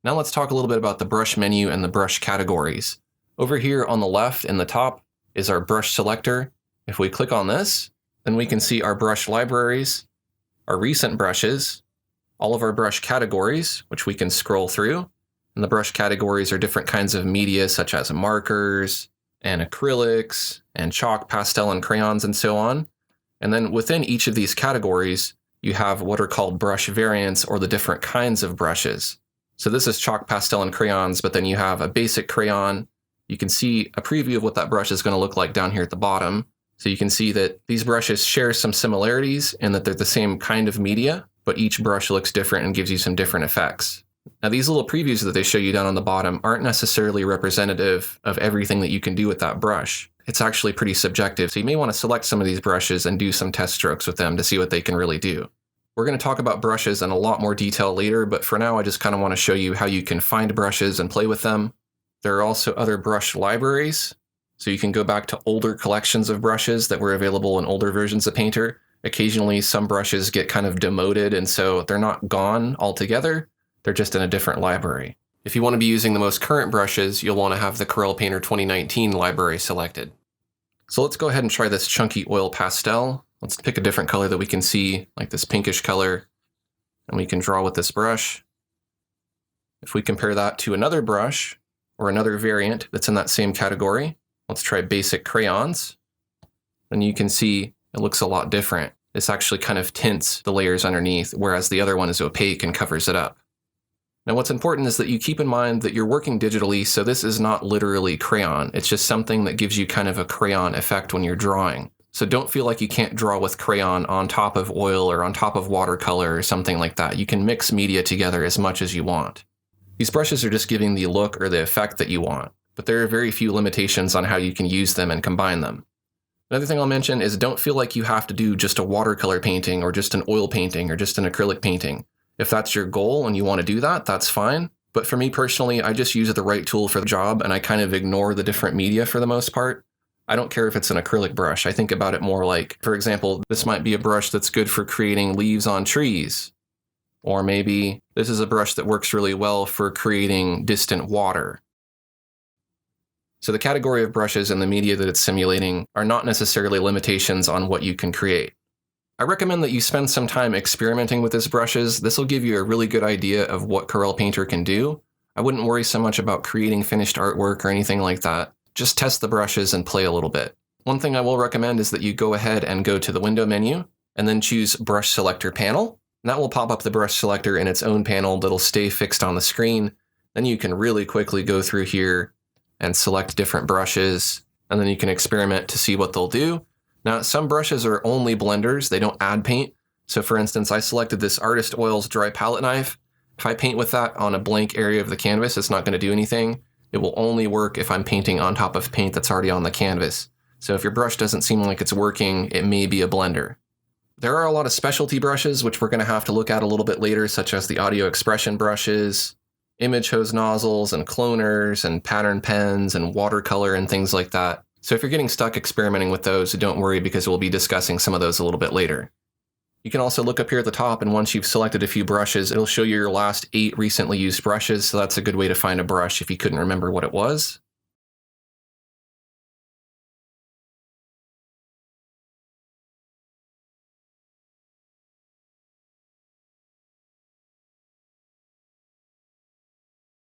Now let's talk a little bit about the brush menu and the brush categories. Over here on the left in the top is our brush selector. If we click on this, then we can see our brush libraries, our recent brushes, all of our brush categories, which we can scroll through. And the brush categories are different kinds of media such as markers and acrylics and chalk, pastel, and crayons and so on. And then within each of these categories, you have what are called brush variants or the different kinds of brushes. So this is chalk, pastel, and crayons, but then you have a basic crayon. You can see a preview of what that brush is going to look like down here at the bottom. So you can see that these brushes share some similarities in that they're the same kind of media, but each brush looks different and gives you some different effects. Now these little previews that they show you down on the bottom aren't necessarily representative of everything that you can do with that brush. It's actually pretty subjective, so you may want to select some of these brushes and do some test strokes with them to see what they can really do. We're going to talk about brushes in a lot more detail later, but for now I just kind of want to show you how you can find brushes and play with them. There are also other brush libraries, so you can go back to older collections of brushes that were available in older versions of Painter. Occasionally some brushes get kind of demoted, and so they're not gone altogether, they're just in a different library. If you want to be using the most current brushes, you'll want to have the Corel Painter 2019 library selected. So let's go ahead and try this chunky oil pastel. Let's pick a different color that we can see, like this pinkish color, and we can draw with this brush. If we compare that to another brush, or another variant that's in that same category, let's try basic crayons, and you can see it looks a lot different. This actually kind of tints the layers underneath, whereas the other one is opaque and covers it up. Now what's important is that you keep in mind that you're working digitally, so this is not literally crayon. It's just something that gives you kind of a crayon effect when you're drawing. So don't feel like you can't draw with crayon on top of oil or on top of watercolor or something like that. You can mix media together as much as you want. These brushes are just giving the look or the effect that you want, but there are very few limitations on how you can use them and combine them. Another thing I'll mention is don't feel like you have to do just a watercolor painting or just an oil painting or just an acrylic painting. If that's your goal and you want to do that, that's fine. But for me personally, I just use the right tool for the job and I kind of ignore the different media for the most part. I don't care if it's an acrylic brush. I think about it more like, for example, this might be a brush that's good for creating leaves on trees. Or maybe this is a brush that works really well for creating distant water. So the category of brushes and the media that it's simulating are not necessarily limitations on what you can create. I recommend that you spend some time experimenting with these brushes. This will give you a really good idea of what Corel Painter can do. I wouldn't worry so much about creating finished artwork or anything like that. Just test the brushes and play a little bit. One thing I will recommend is that you go ahead and go to the window menu and then choose Brush Selector Panel. And that will pop up the brush selector in its own panel that'll stay fixed on the screen. Then you can really quickly go through here and select different brushes, and then you can experiment to see what they'll do. Now, some brushes are only blenders, they don't add paint. So for instance, I selected this Artist Oils dry palette knife. If I paint with that on a blank area of the canvas, it's not going to do anything. It will only work if I'm painting on top of paint that's already on the canvas. So if your brush doesn't seem like it's working, it may be a blender. There are a lot of specialty brushes, which we're going to have to look at a little bit later, such as the audio expression brushes, image hose nozzles, and cloners, and pattern pens, and watercolor, and things like that. So if you're getting stuck experimenting with those, don't worry because we'll be discussing some of those a little bit later. You can also look up here at the top, and once you've selected a few brushes, it'll show you your last 8 recently used brushes, so that's a good way to find a brush if you couldn't remember what it was.